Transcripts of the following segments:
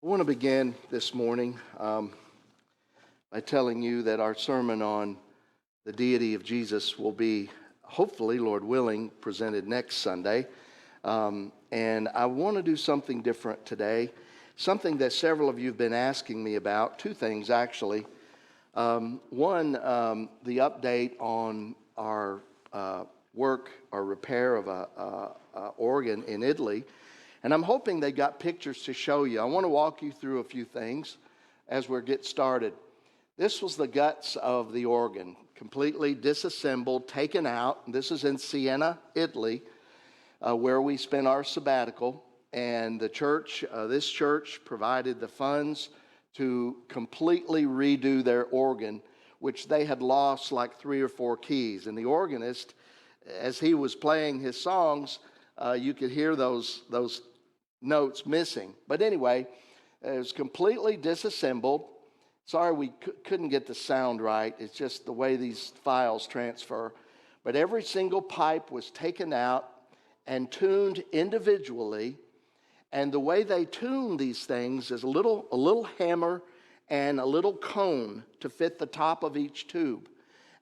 I want to begin this morning by telling you that our sermon on the deity of Jesus will be, hopefully, Lord willing, presented next Sunday. And I want to do something different today, something that several of you have been asking me about, two things actually. One, the update on our work or repair of a organ in Italy. And I'm hoping they got pictures to show you. I want to walk you through a few things as we get started. This was the guts of the organ, completely disassembled, taken out. This is in Siena, Italy, where we spent our sabbatical. And the church, this church provided the funds to completely redo their organ, which they had lost like 3 or 4 keys. And the organist, as he was playing his songs, you could hear those notes missing. But anyway, it was completely disassembled. Sorry we couldn't get the sound right. It's just the way these files transfer. But every single pipe was taken out and tuned individually. And the way they tune these things is a little hammer and a little cone to fit the top of each tube.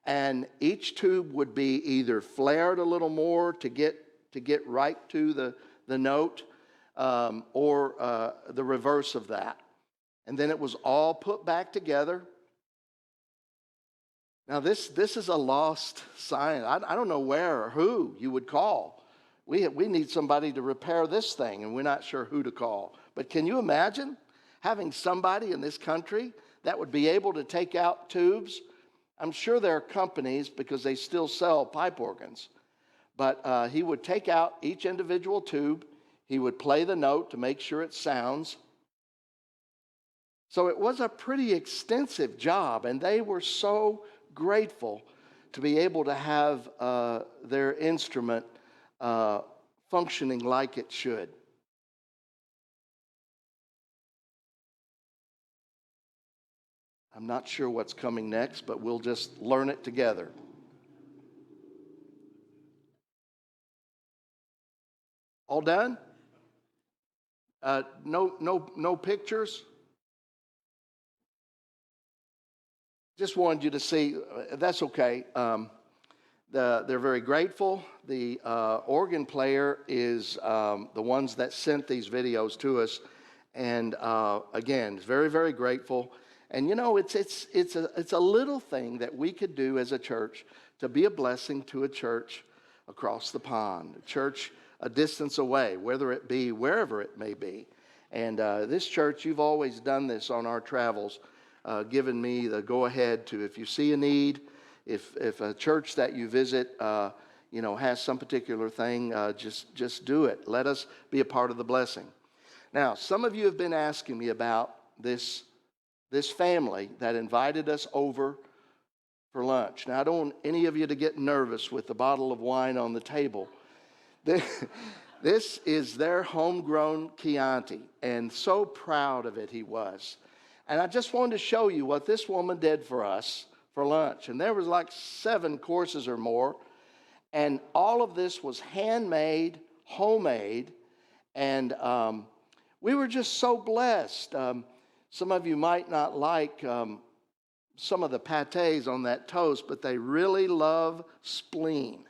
And each tube would be either flared a little more to get right to the note, or the reverse of that. And then it was all put back together. Now this is a lost science. I don't know where or who you would call. We need somebody to repair this thing, and we're not sure who to call. But can you imagine having somebody in this country that would be able to take out tubes? I'm sure there are companies, because they still sell pipe organs. But he would take out each individual tube. He would play the note to make sure it sounds. So it was a pretty extensive job, and they were so grateful to be able to have their instrument functioning like it should. I'm not sure what's coming next, but we'll just learn it together. All done? No pictures? Just wanted you to see. That's okay. They're very grateful. The organ player is the ones that sent these videos to us, and again, very, very grateful. And you know, it's a little thing that we could do as a church to be a blessing to a church across the pond, a church a distance away, whether it be wherever it may be. And this church, you've always done this on our travels, given me the go-ahead to, if you see a need, if a church that you visit, has some particular thing, just do it. Let us be a part of the blessing. Now, some of you have been asking me about this family that invited us over for lunch. Now, I don't want any of you to get nervous with the bottle of wine on the table. This is their homegrown Chianti, and so proud of it he was. And I just wanted to show you what this woman did for us for lunch. And there was like 7 courses or more, and all of this was handmade, homemade, and we were just so blessed. Some of you might not like some of the pâtés on that toast, but they really love spleen.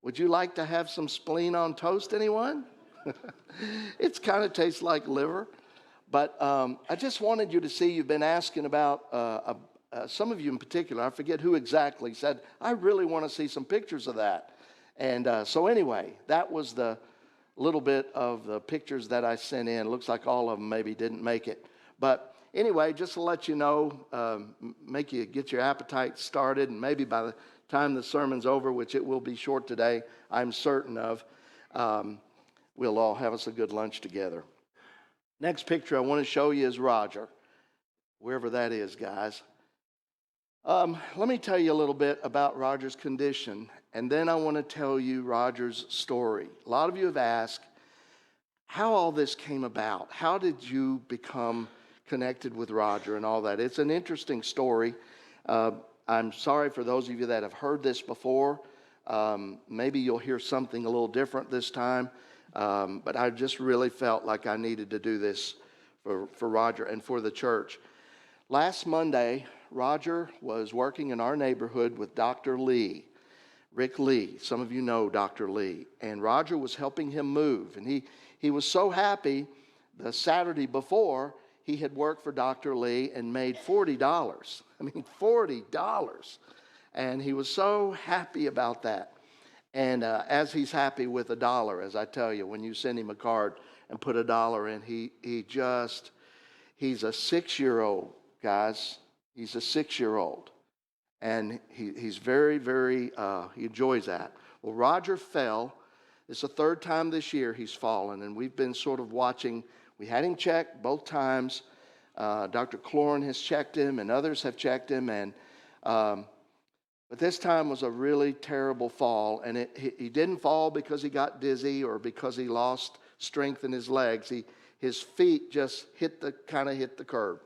Would you like to have some spleen on toast, anyone? It kind of tastes like liver. But I just wanted you to see, you've been asking about, some of you in particular, I forget who exactly, said, I really want to see some pictures of that. And so anyway, that was the little bit of the pictures that I sent in. It looks like all of them maybe didn't make it. But anyway, just to let you know, make you get your appetite started, and maybe by the time the sermon's over, which it will be short today, I'm certain of, we'll all have us a good lunch together. Next picture I want to show you is Roger, wherever that is, guys. Let me tell you a little bit about Roger's condition, and then I want to tell you Roger's story. A lot of you have asked how all this came about. How did you become connected with Roger and all that? It's an interesting story. I'm sorry for those of you that have heard this before. Maybe you'll hear something a little different this time. But I just really felt like I needed to do this for Roger and for the church. Last Monday, Roger was working in our neighborhood with Dr. Lee, Rick Lee. Some of you know Dr. Lee. And Roger was helping him move. And he was so happy the Saturday before, he had worked for Dr. Lee and made $40. I mean, $40. And he was so happy about that. And as he's happy with $1, as I tell you, when you send him a card and put $1 in, he's a 6-year-old, guys. He's a 6-year-old. And he's very, very, he enjoys that. Well, Roger fell. It's the third time this year he's fallen, and we've been sort of watching. We had him checked both times. Dr. Cloran has checked him, and others have checked him, but this time was a really terrible fall, and he didn't fall because he got dizzy or because he lost strength in his legs. His feet just hit the curb,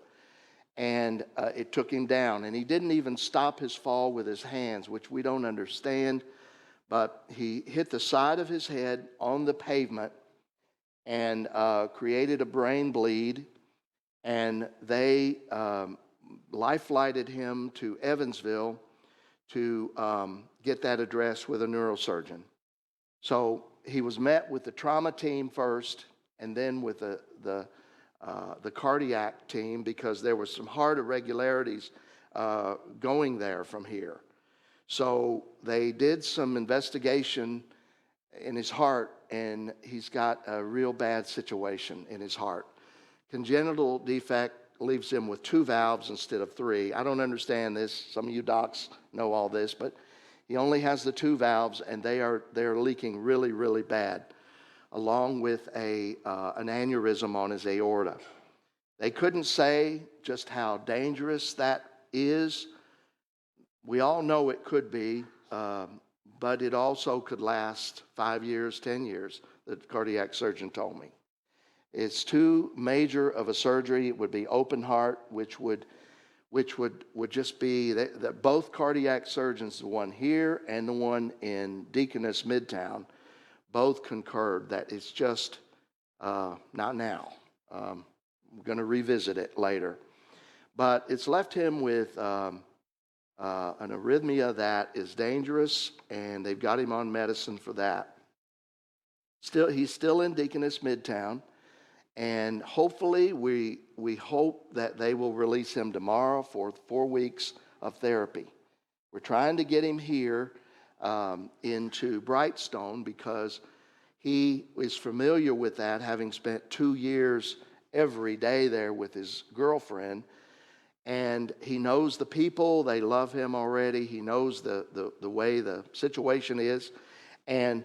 and it took him down. And he didn't even stop his fall with his hands, which we don't understand, but he hit the side of his head on the pavement and created a brain bleed, and they life-flighted him to Evansville to get that addressed with a neurosurgeon. So he was met with the trauma team first, and then with the cardiac team, because there was some heart irregularities going there from here. So they did some investigation in his heart, and he's got a real bad situation in his heart. Congenital defect leaves him with 2 valves instead of 3. I don't understand this. Some of you docs know all this, but he only has the 2 valves, and they're leaking really, really bad, along with an aneurysm on his aorta. They couldn't say just how dangerous that is. We all know it could be, but it also could last 5 years, 10 years, the cardiac surgeon told me. It's too major of a surgery. It would be open heart, which would just be that both cardiac surgeons, the one here and the one in Deaconess Midtown, both concurred that it's just not now. We're going to revisit it later. But it's left him with an arrhythmia that is dangerous, and they've got him on medicine for that. He's still in Deaconess Midtown. And hopefully, we hope that they will release him tomorrow for 4 weeks of therapy. We're trying to get him here into Brightstone because he is familiar with that, having spent 2 years every day there with his girlfriend. And he knows the people. They love him already. He knows the way the situation is. And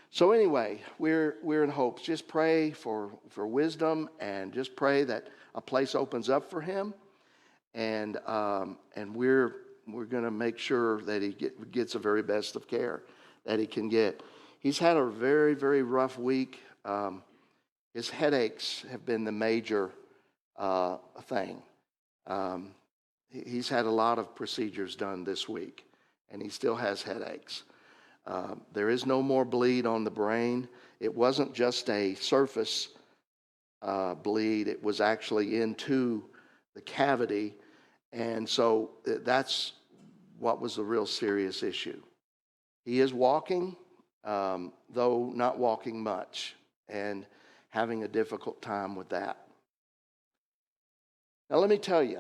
so anyway, we're in hopes. Just pray for wisdom, and just pray that a place opens up for him, and we're going to make sure that he gets the very best of care that he can get. He's had a very, very rough week. His headaches have been the major thing. He's had a lot of procedures done this week, and he still has headaches. There is no more bleed on the brain. It wasn't just a surface bleed. It was actually into the cavity. And so that's what was the real serious issue. He is walking, though not walking much, and having a difficult time with that. Now let me tell you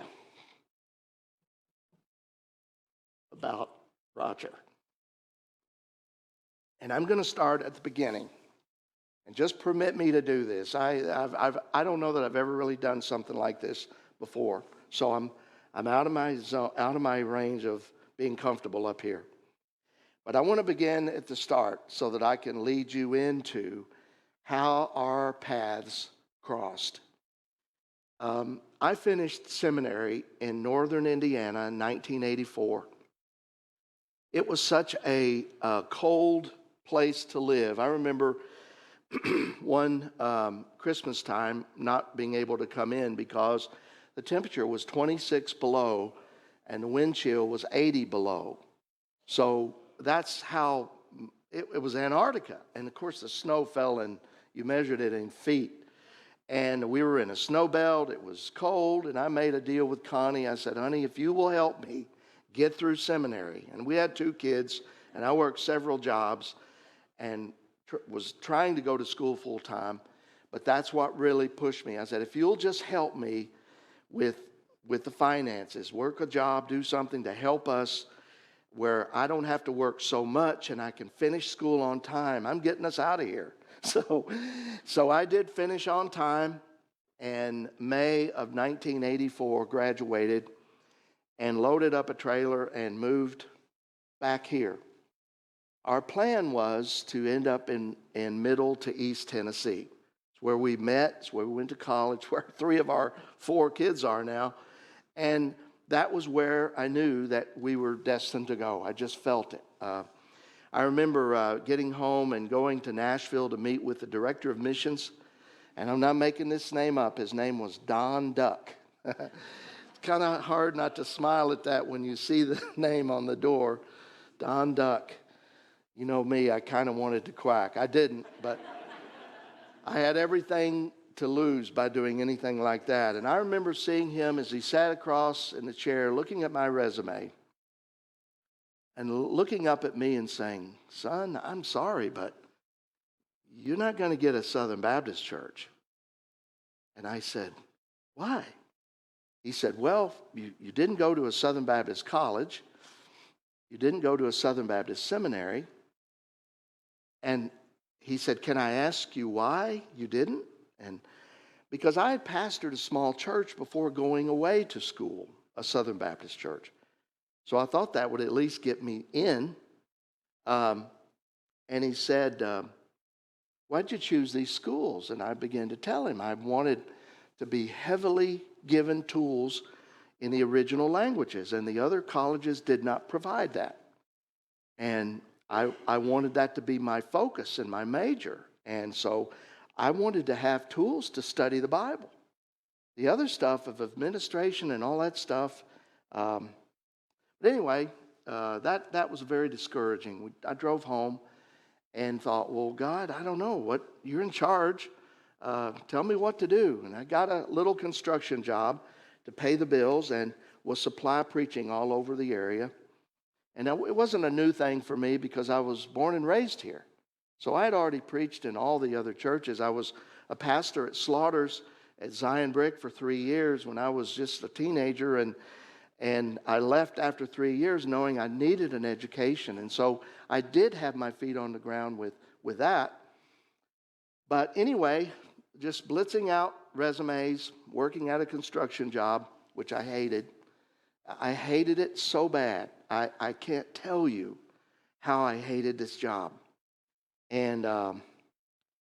about Roger. And I'm going to start at the beginning, and just permit me to do this. I don't know that I've ever really done something like this before, so I'm out of my zone, out of my range of being comfortable up here. But I want to begin at the start so that I can lead you into how our paths crossed. I finished seminary in northern Indiana in 1984. It was such a cold place to live. I remember one Christmas time not being able to come in because the temperature was 26 below and the wind chill was 80 below. So that's how it was Antarctica. And of course the snow fell, and you measured it in feet. And we were in a snow belt. It was cold, and I made a deal with Connie. I said, honey, if you will help me get through seminary. And we had 2 kids, and I worked several jobs and was trying to go to school full time. But that's what really pushed me. I said, if you'll just help me with the finances, work a job, do something to help us where I don't have to work so much and I can finish school on time. I'm getting us out of here. So I did finish on time, and May of 1984 graduated and loaded up a trailer and moved back here. Our plan was to end up in Middle to East Tennessee. It's where we met, it's where we went to college, where 3 of our 4 kids are now. And that was where I knew that we were destined to go. I just felt it. I remember getting home and going to Nashville to meet with the director of missions. And I'm not making this name up. His name was Don Duck. It's kind of hard not to smile at that when you see the name on the door, Don Duck. You know me, I kind of wanted to quack. I didn't, but I had everything to lose by doing anything like that. And I remember seeing him as he sat across in the chair looking at my resume and looking up at me and saying, son, I'm sorry, but you're not going to get a Southern Baptist church. And I said, why? He said, well, you didn't go to a Southern Baptist college. You didn't go to a Southern Baptist seminary. And he said, can I ask you why you didn't? And because I had pastored a small church before going away to school, a Southern Baptist church. So I thought that would at least get me in. And he said, why'd you choose these schools? And I began to tell him I wanted to be heavily given tools in the original languages, and the other colleges did not provide that. And I wanted that to be my focus and my major. And so I wanted to have tools to study the Bible. The other stuff of administration and all that stuff. But anyway, that was very discouraging. I drove home and thought, well, God, I don't know. You're in charge. Tell me what to do. And I got a little construction job to pay the bills and was supply preaching all over the area. And it wasn't a new thing for me because I was born and raised here. So I had already preached in all the other churches. I was a pastor at Slaughter's at Zion Brick for 3 years when I was just a teenager. And I left after 3 years knowing I needed an education. And so I did have my feet on the ground with that. But anyway, just blitzing out resumes, working at a construction job, which I hated. I hated it so bad. I can't tell you how I hated this job. And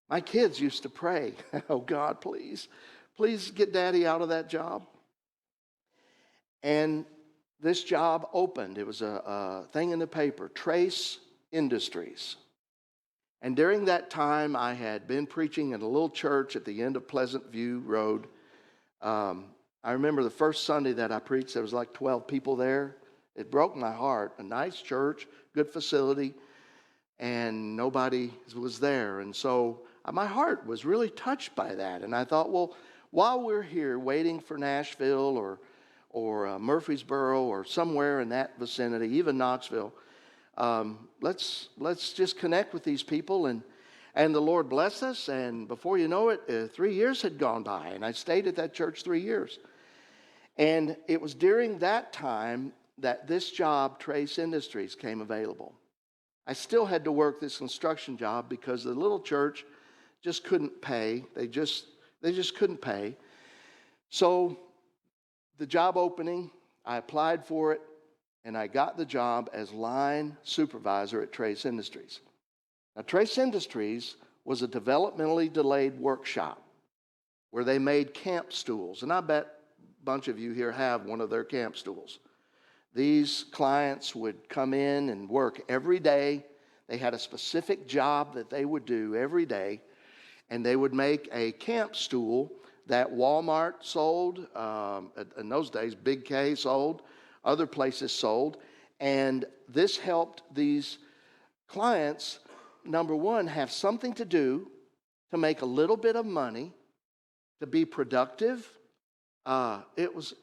my kids used to pray, oh God, please get Daddy out of that job. And this job opened. It was a thing in the paper, Trace Industries. And during that time, I had been preaching in a little church at the end of Pleasant View Road. I remember the first Sunday that I preached, there was like 12 people there. It broke my heart. A nice church, good facility, and nobody was there. And so my heart was really touched by that. And I thought, well, while we're here waiting for Nashville or Murfreesboro or somewhere in that vicinity, even Knoxville, let's just connect with these people. And the Lord blessed us, and before you know it, 3 years had gone by, and I stayed at that church 3 years. And it was during that time that this job, Trace Industries, came available. I still had to work this construction job because the little church just couldn't pay. They just couldn't pay. So the job opening, I applied for it, and I got the job as line supervisor at Trace Industries. Now, Trace Industries was a developmentally delayed workshop where they made camp stools. And I bet a bunch of you here have one of their camp stools. These clients would come in and work every day. They had a specific job that they would do every day. And they would make a camp stool that Walmart sold. In those days, Big K sold. Other places sold. And this helped these clients, number one, have something to do to make a little bit of money to be productive. It was,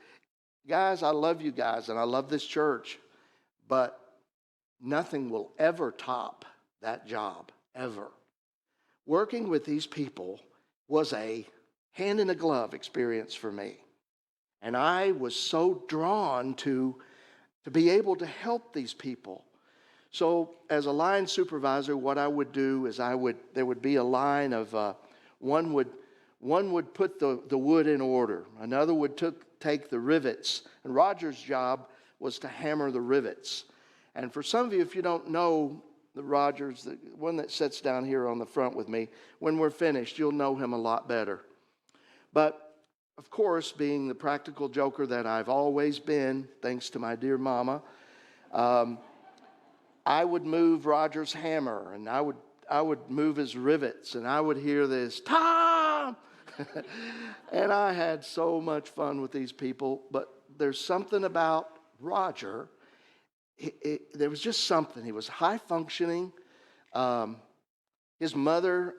guys, I love you guys and I love this church, but nothing will ever top that job, ever. Working with these people was a hand in a glove experience for me. And I was so drawn to be able to help these people. So as a line supervisor, what I would do is there would be a line of one would put the wood in order, another would take the rivets, and Roger's job was to hammer the rivets. And for some of you, if you don't know the Rogers, the one that sits down here on the front with me, when we're finished, you'll know him a lot better. But of course, being the practical joker that I've always been, thanks to my dear mama, I would move Roger's hammer, and I would move his rivets, and I would hear this, Tom! And I had so much fun with these people, but there's something about Roger. There was just something. He was high functioning. His mother,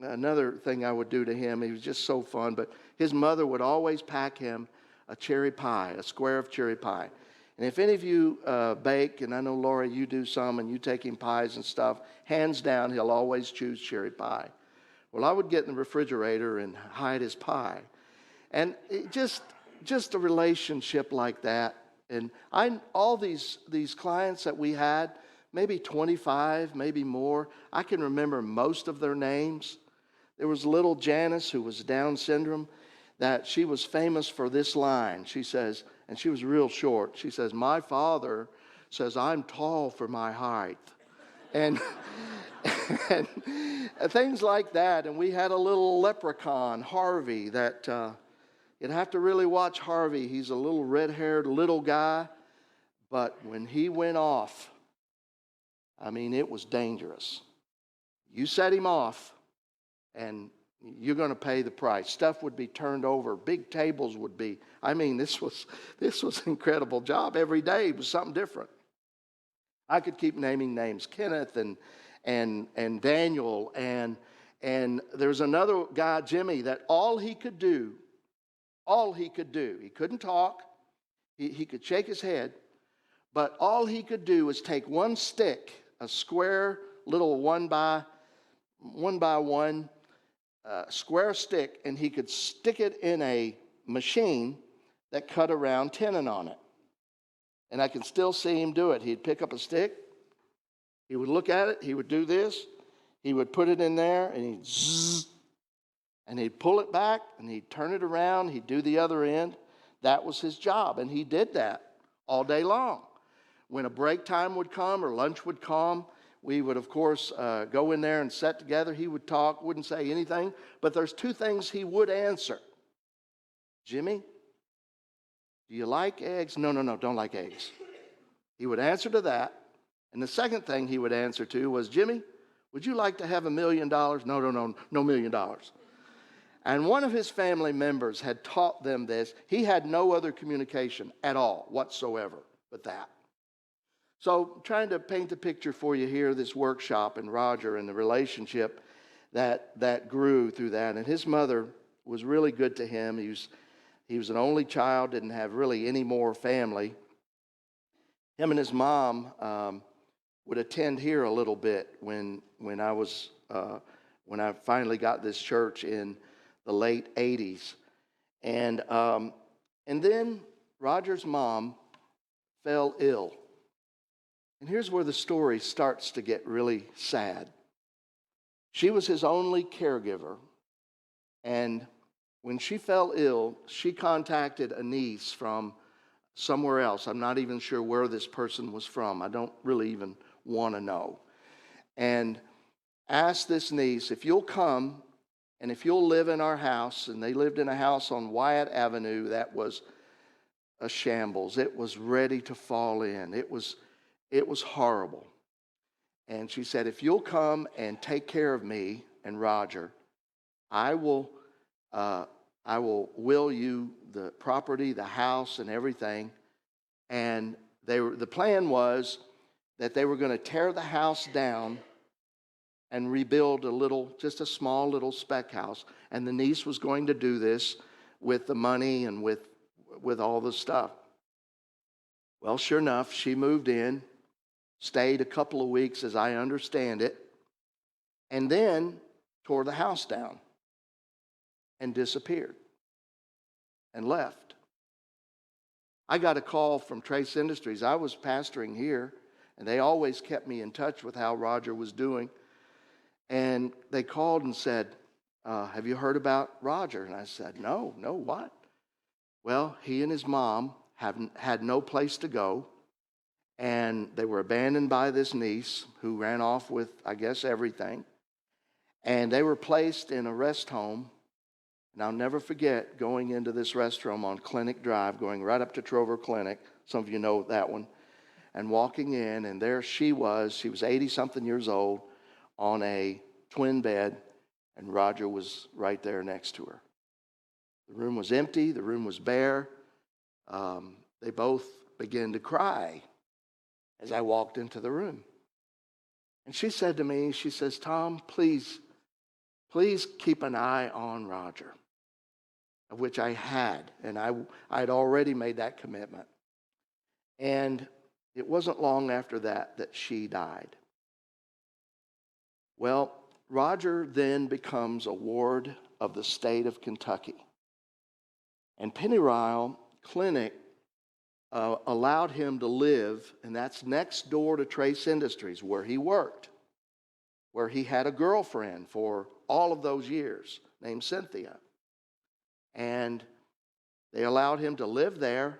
another thing I would do to him, he was just so fun, but his mother would always pack him a cherry pie, a square of cherry pie. And if any of you bake, and I know, Laura, you do some, and you take him pies and stuff, hands down, he'll always choose cherry pie. Well, I would get in the refrigerator and hide his pie. And it just a relationship like that. And all these clients that we had, maybe 25, maybe more, I can remember most of their names. There was little Janice, who was Down syndrome, that she was famous for this line. She says, and she was real short, she says, my father says I'm tall for my height. And, and things like that. And we had a little leprechaun, Harvey, that you'd have to really watch Harvey. He's a little red-haired little guy. But when he went off, I mean, it was dangerous. You set him off, and you're going to pay the price. Stuff would be turned over. Big tables would be. I mean, this was an incredible job. Every day was something different. I could keep naming names, Kenneth and Daniel, and there's another guy, Jimmy, that all he could do, he couldn't talk, he could shake his head, but all he could do was take one stick, a square little one by one square stick, and he could stick it in a machine that cut a round tenon on it. And I can still see him do it. He'd pick up a stick, he would look at it, he would do this, he would put it in there, and he'd zzz, and he'd pull it back, and he'd turn it around, he'd do the other end. That was his job, and he did that all day long. When a break time would come or lunch would come, we would, of course, go in there and sit together. He would talk, wouldn't say anything, but there's two things he would answer. Jimmy, do you like eggs? No, don't like eggs. He would answer to that. And the second thing he would answer to was, Jimmy, would you like to have $1 million? No, no $1 million. And one of his family members had taught them this. He had no other communication at all whatsoever but that. So trying to paint the picture for you here, this workshop and Roger and the relationship that grew through that. And his mother was really good to him. He was an only child, didn't have really any more family. Him and his mom would attend here a little bit when I finally got this church in the late 80s. And then Roger's mom fell ill. And here's where the story starts to get really sad. She was his only caregiver. And when she fell ill, she contacted a niece from somewhere else. I'm not even sure where this person was from. I don't really even want to know. And asked this niece, if you'll come and if you'll live in our house. And they lived in a house on Wyatt Avenue that was a shambles. It was ready to fall in. It was horrible. And she said, if you'll come and take care of me and Roger, I will will you the property, the house, and everything. And the plan was that they were going to tear the house down and rebuild just a small little spec house. And the niece was going to do this with the money and with all the stuff. Well, sure enough, she moved in, stayed a couple of weeks as I understand it, and then tore the house down and disappeared and left. I got a call from Trace Industries. I was pastoring here, and they always kept me in touch with how Roger was doing. And they called and said, have you heard about Roger? And I said, no, what? Well, he and his mom had no place to go, and they were abandoned by this niece who ran off with, I guess, everything. And they were placed in a rest home. And I'll never forget going into this restroom on Clinic Drive, going right up to Trover Clinic. Some of you know that one. And walking in, and there she was. She was 80-something years old on a twin bed, and Roger was right there next to her. The room was empty. The room was bare. They both began to cry as I walked into the room. And she said to me, she says, Tom, please keep an eye on Roger. Of which I had, and I had already made that commitment. And it wasn't long after that she died. Well, Roger then becomes a ward of the state of Kentucky. And Pennyrile Clinic allowed him to live, and that's next door to Trace Industries, where he worked, where he had a girlfriend for all of those years named Cynthia. And they allowed him to live there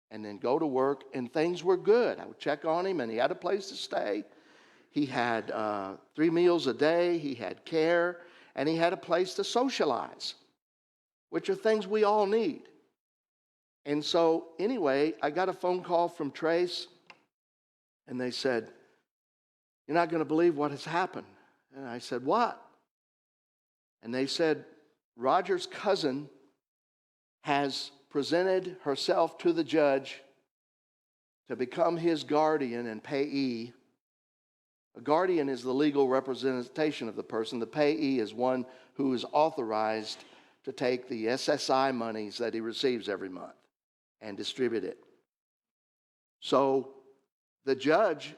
and then go to work, and things were good. I would check on him, and he had a place to stay. He had 3 meals a day. He had care, and he had a place to socialize, which are things we all need. And so anyway, I got a phone call from Trace, and they said, you're not going to believe what has happened. And I said, what? And they said, Roger's cousin has presented herself to the judge to become his guardian and payee. A guardian is the legal representation of the person. The payee is one who is authorized to take the SSI monies that he receives every month and distribute it. So the judge,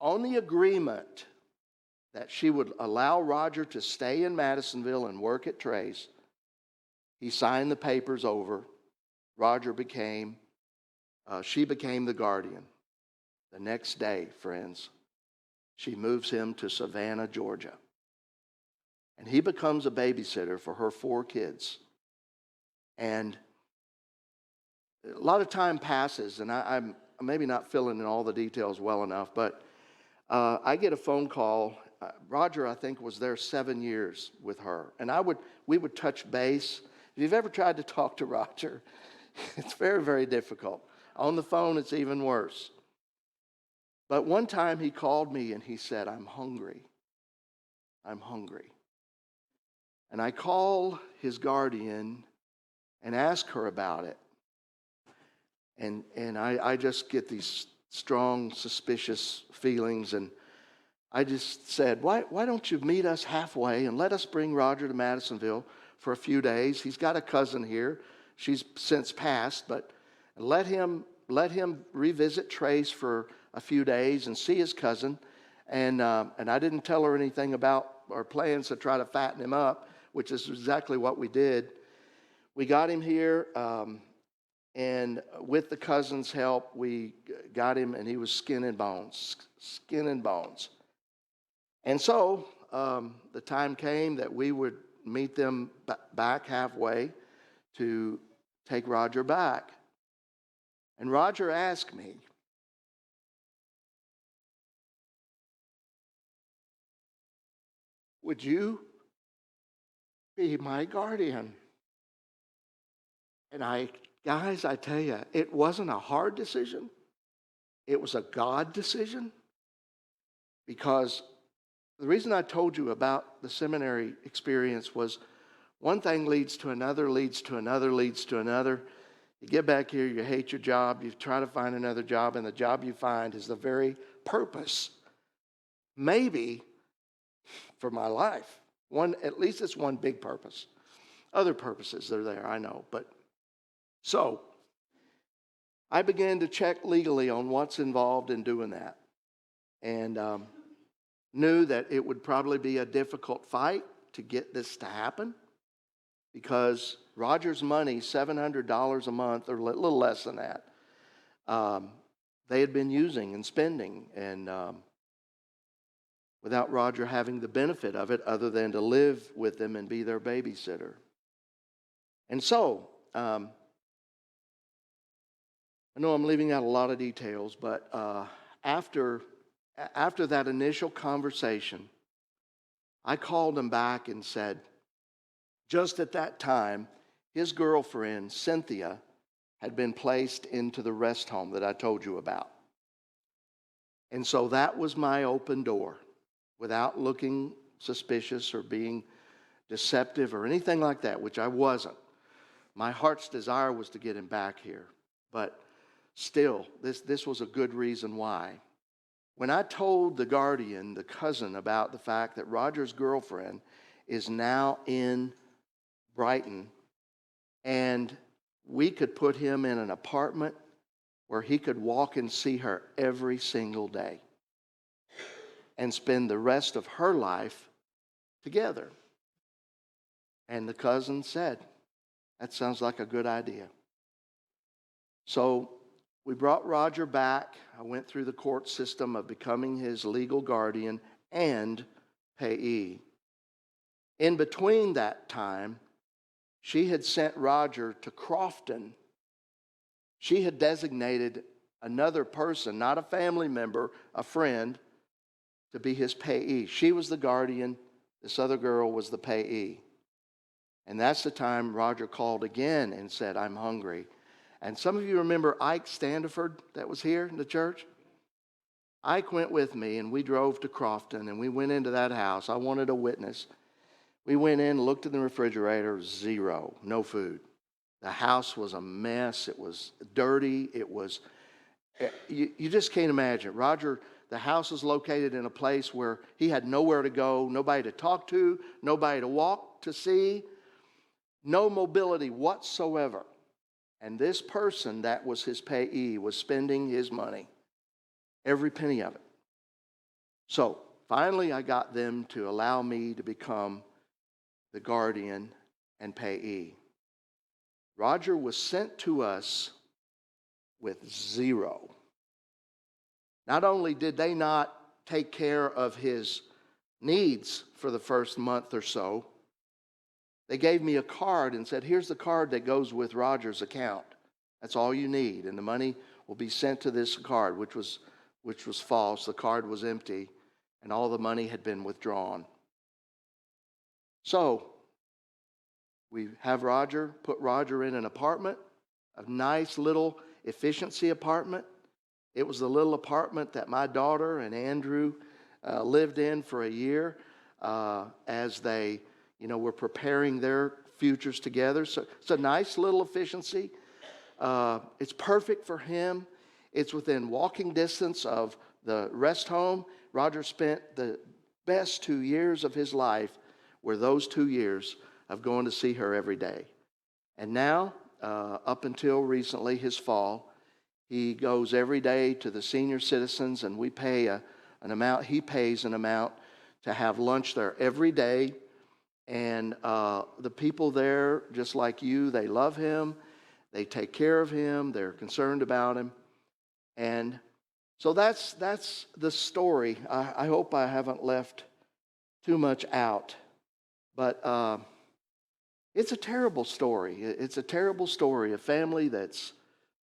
on the agreement that she would allow Roger to stay in Madisonville and work at Trace, he signed the papers over. She became the guardian. The next day, friends, she moves him to Savannah, Georgia. And he becomes a babysitter for her 4 kids. And a lot of time passes, and I'm maybe not filling in all the details well enough, but I get a phone call. Roger, I think, was there 7 years with her. And we would touch base. If you've ever tried to talk to Roger, it's very, very difficult. On the phone, it's even worse. But one time he called me and he said, I'm hungry. I'm hungry. And I call his guardian and ask her about it. And I just get these strong, suspicious feelings. And I just said, why don't you meet us halfway and let us bring Roger to Madisonville for a few days. He's got a cousin here. She's since passed, but let him revisit Trace for a few days and see his cousin. And I didn't tell her anything about our plans to try to fatten him up, which is exactly what we did. We got him here, and with the cousin's help, we got him, and he was skin and bones. And so the time came that we would meet them back halfway to take Roger back. And Roger asked me, would you be my guardian? And guys, I tell you, it wasn't a hard decision. It was a God decision. Because the reason I told you about the seminary experience was one thing leads to another, leads to another, leads to another. You get back here, you hate your job, you try to find another job, and the job you find is the very purpose, maybe, for my life. At least it's one big purpose. Other purposes are there, I know. But so I began to check legally on what's involved in doing that, and knew that it would probably be a difficult fight to get this to happen, because Roger's money, $700 a month, or a little less than that, they had been using and spending, and without Roger having the benefit of it other than to live with them and be their babysitter. And so, I know I'm leaving out a lot of details, but after that initial conversation, I called him back and said, just at that time, his girlfriend, Cynthia, had been placed into the rest home that I told you about. And so that was my open door, without looking suspicious or being deceptive or anything like that, which I wasn't. My heart's desire was to get him back here. But still, this was a good reason why. When I told the guardian, the cousin, about the fact that Roger's girlfriend is now in Brighton, and we could put him in an apartment where he could walk and see her every single day and spend the rest of her life together. And the cousin said, that sounds like a good idea. So we brought Roger back. I went through the court system of becoming his legal guardian and payee. In between that time, she had sent Roger to Crofton. She had designated another person, not a family member, a friend, to be his payee. She was the guardian. This other girl was the payee. And that's the time Roger called again and said, I'm hungry. And some of you remember Ike Standiford that was here in the church? Ike went with me, and we drove to Crofton, and we went into that house. I wanted a witness. We went in, looked in the refrigerator, zero, no food. The house was a mess. It was dirty. It was, you just can't imagine. Roger, the house was located in a place where he had nowhere to go, nobody to talk to, nobody to walk to see, no mobility whatsoever. And this person that was his payee was spending his money, every penny of it. So finally I got them to allow me to become the guardian and payee. Roger was sent to us with zero. Not only did they not take care of his needs for the first month or so, they gave me a card and said, here's the card that goes with Roger's account. That's all you need, and the money will be sent to this card, which was false. The card was empty, and all the money had been withdrawn. So we have put Roger in an apartment, a nice little efficiency apartment. It was the little apartment that my daughter and Andrew lived in for a year as they, were preparing their futures together. So it's a nice little efficiency. It's perfect for him. It's within walking distance of the rest home. Roger spent the best 2 years of his life were those 2 years of going to see her every day. And now, up until recently, his fall, he goes every day to the senior citizens, and we pay an amount. He pays an amount to have lunch there every day. And the people there, just like you, they love him. They take care of him. They're concerned about him. And so that's the story. I hope I haven't left too much out. But it's a terrible story. It's a terrible story. A family that's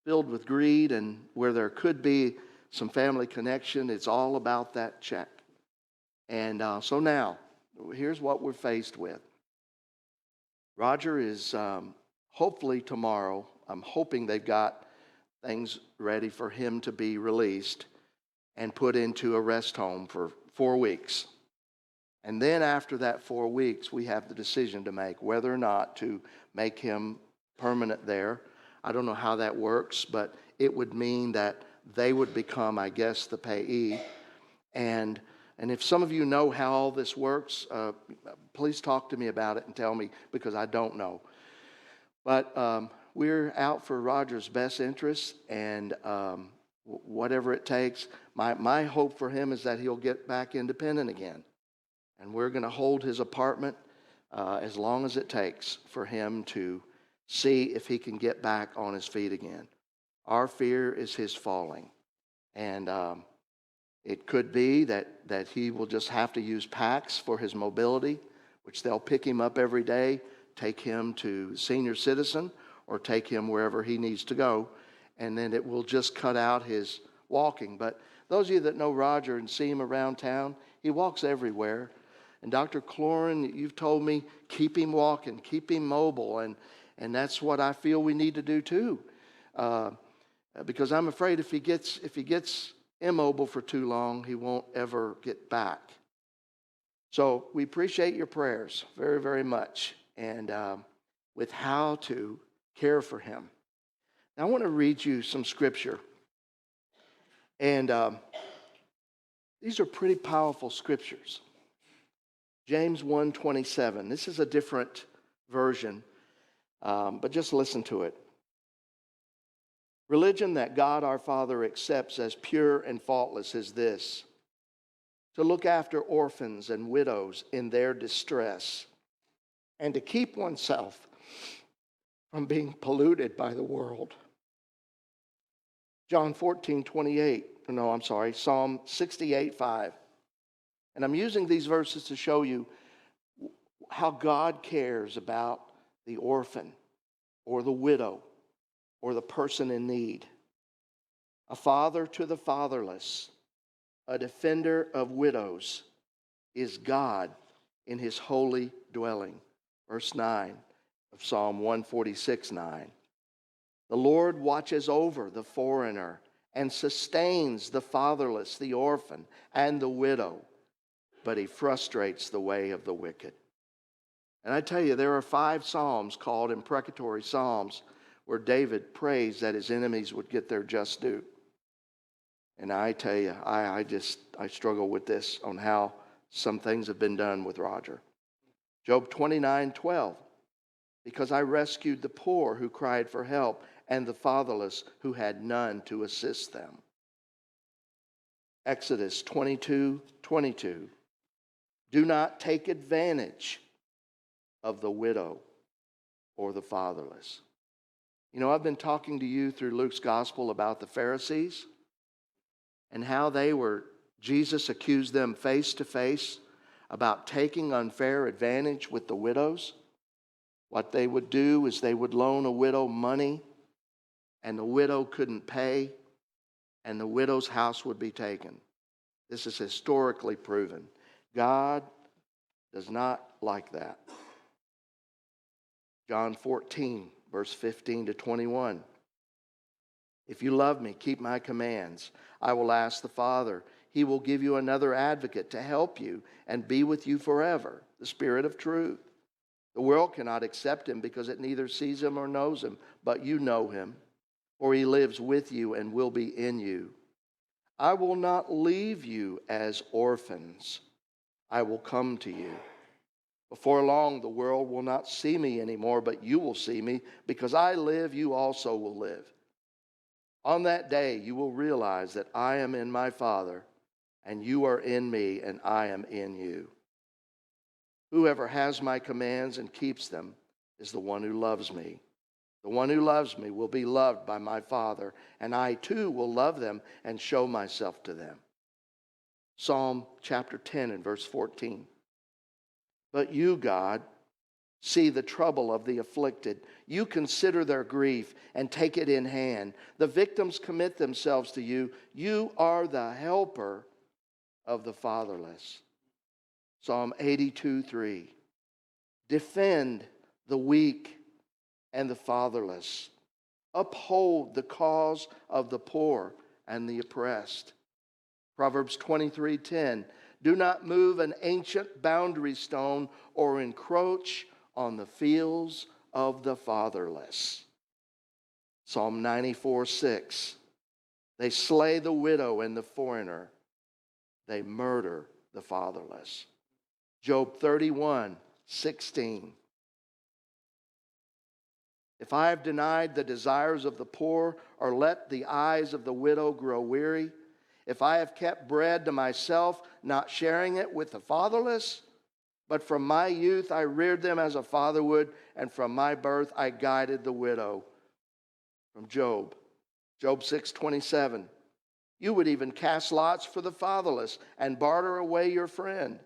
filled with greed, and where there could be some family connection, it's all about that check. And so now, here's what we're faced with. Roger is hopefully tomorrow, I'm hoping they've got things ready for him to be released and put into a rest home for 4 weeks. And then after that 4 weeks, we have the decision to make whether or not to make him permanent there. I don't know how that works, but it would mean that they would become, I guess, the payee. And And if some of you know how all this works, please talk to me about it and tell me, because I don't know. But we're out for Roger's best interests, and whatever it takes. My hope for him is that he'll get back independent again. And we're going to hold his apartment as long as it takes for him to see if he can get back on his feet again. Our fear is his falling. And it could be that he will just have to use PACS for his mobility, which they'll pick him up every day, take him to senior citizen, or take him wherever he needs to go. And then it will just cut out his walking. But those of you that know Roger and see him around town, he walks everywhere. And Dr. Cloran, you've told me, keep him walking, keep him mobile. And that's what I feel we need to do too. Because I'm afraid if he gets immobile for too long, he won't ever get back. So we appreciate your prayers very, very much. And with how to care for him. Now I want to read you some scripture. And these are pretty powerful scriptures. James 1:27. This is a different version, but just listen to it. Religion that God our Father accepts as pure and faultless is this: to look after orphans and widows in their distress, and to keep oneself from being polluted by the world. Psalm 68:5. And I'm using these verses to show you how God cares about the orphan or the widow or the person in need. A father to the fatherless, a defender of widows, is God in his holy dwelling. Verse 9 of Psalm 146:9. The Lord watches over the foreigner and sustains the fatherless, the orphan, and the widow, but he frustrates the way of the wicked. And I tell you, there are 5 psalms called imprecatory psalms where David prays that his enemies would get their just due. And I tell you, I struggle with this on how some things have been done with Roger. Job 29:12. Because I rescued the poor who cried for help, and the fatherless who had none to assist them. Exodus 22:22. Do not take advantage of the widow or the fatherless. You know, I've been talking to you through Luke's gospel about the Pharisees and how Jesus accused them face to face about taking unfair advantage with the widows. What they would do is they would loan a widow money, and the widow couldn't pay, and the widow's house would be taken. This is historically proven. God does not like that. John 14, verse 15 to 21. If you love me, keep my commands. I will ask the Father. He will give you another advocate to help you and be with you forever, the Spirit of truth. The world cannot accept him because it neither sees him or knows him, but you know him, for he lives with you and will be in you. I will not leave you as orphans. I will come to you. Before long, the world will not see me anymore, but you will see me. Because I live, you also will live. On that day, you will realize that I am in my Father, and you are in me, and I am in you. Whoever has my commands and keeps them is the one who loves me. The one who loves me will be loved by my Father, and I too will love them and show myself to them. Psalm chapter 10 and verse 14. But you, God, see the trouble of the afflicted. You consider their grief and take it in hand. The victims commit themselves to you. You are the helper of the fatherless. Psalm 82:3. Defend the weak and the fatherless. Uphold the cause of the poor and the oppressed. Proverbs 23:10. Do not move an ancient boundary stone or encroach on the fields of the fatherless. Psalm 94:6. They slay the widow and the foreigner. They murder the fatherless. Job 31:16. If I have denied the desires of the poor, or let the eyes of the widow grow weary, if I have kept bread to myself, not sharing it with the fatherless, but from my youth I reared them as a father would, and from my birth I guided the widow. From Job 6:27. You would even cast lots for the fatherless and barter away your friend.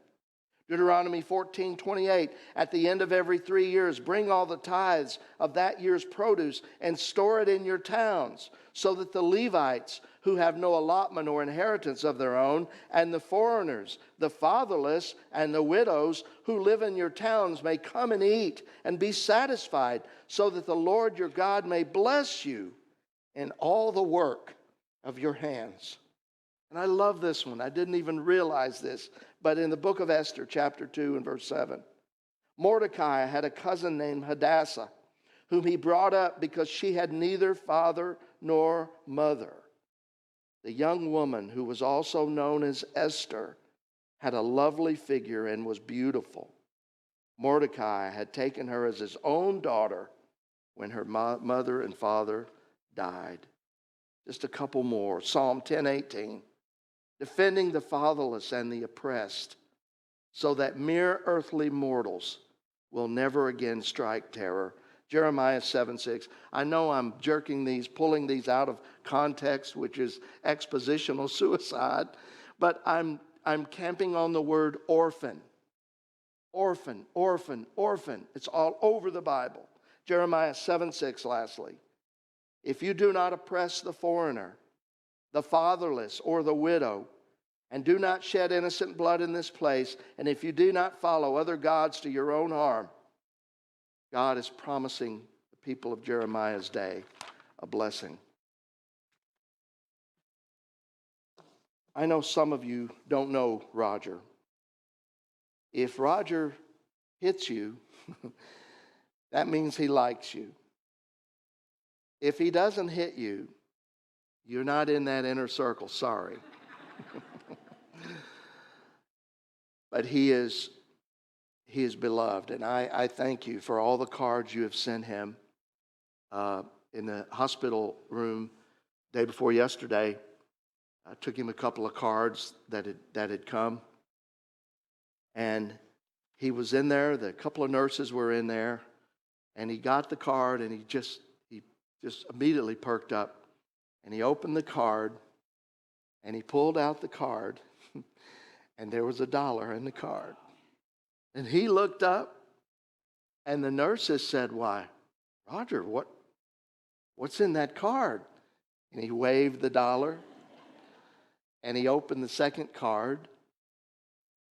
Deuteronomy 14:28. At the end of every 3 years, bring all the tithes of that year's produce and store it in your towns, so that the Levites, who have no allotment or inheritance of their own, and the foreigners, the fatherless, and the widows who live in your towns may come and eat and be satisfied, so that the Lord your God may bless you in all the work of your hands. And I love this one. I didn't even realize this. But in the book of Esther, chapter 2 and verse 7, Mordecai had a cousin named Hadassah, whom he brought up because she had neither father nor mother. The young woman, who was also known as Esther, had a lovely figure and was beautiful. Mordecai had taken her as his own daughter when her mother and father died. Just a couple more. Psalm 10:18. Defending the fatherless and the oppressed, so that mere earthly mortals will never again strike terror. Jeremiah 7:6. I know I'm pulling these out of context, which is expositional suicide, but I'm camping on the word orphan. Orphan, orphan, orphan. It's all over the Bible. Jeremiah 7:6, lastly. If you do not oppress the foreigner, the fatherless, or the widow, and do not shed innocent blood in this place, and if you do not follow other gods to your own harm, God is promising the people of Jeremiah's day a blessing. I know some of you don't know Roger. If Roger hits you, that means he likes you. If he doesn't hit you, you're not in that inner circle, sorry. But he is beloved, and I thank you for all the cards you have sent him. In the hospital room day before yesterday, I took him a couple of cards that had come, and he was in there. The couple of nurses were in there, and he got the card, and he just immediately perked up, and he opened the card, and he pulled out the card, and there was $1 in the card. And he looked up, and the nurses said, "Why, Roger, what's in that card?" And he waved the $1, and he opened the second card,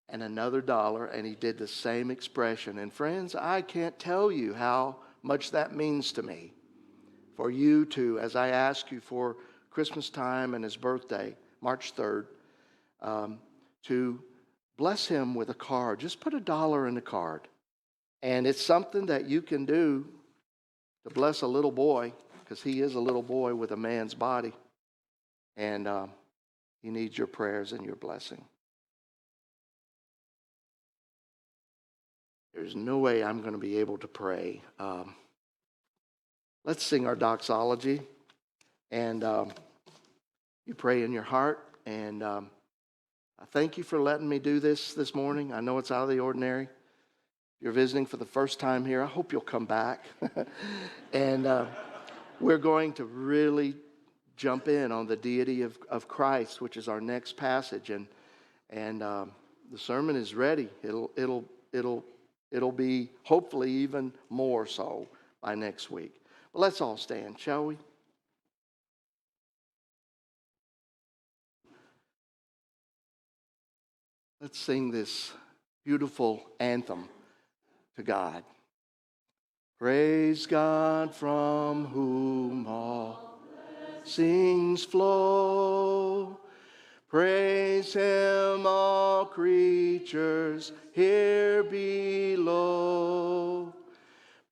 and another $1, and he did the same expression. And friends, I can't tell you how much that means to me. For you to, as I ask you for Christmas time and his birthday, March 3rd, to bless him with a card. Just put $1 in the card. And it's something that you can do to bless a little boy, because he is a little boy with a man's body. And he needs your prayers and your blessing. There's no way I'm going to be able to pray. Let's sing our doxology. And you pray in your heart. And I thank you for letting me do this morning. I know it's out of the ordinary. If you're visiting for the first time here, I hope you'll come back. And we're going to really jump in on the deity of Christ, which is our next passage. And the sermon is ready. It'll be hopefully even more so by next week. But let's all stand, shall we? Let's sing this beautiful anthem to God. Praise God, from whom all blessings flow. Praise him, all creatures here below.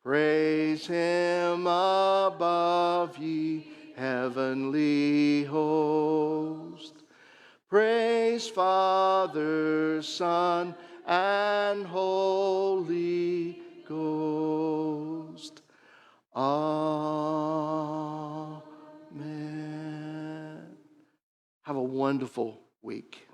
Praise him above, ye heavenly host. Praise Father Father, Son, and Holy Ghost. Amen. Have a wonderful week.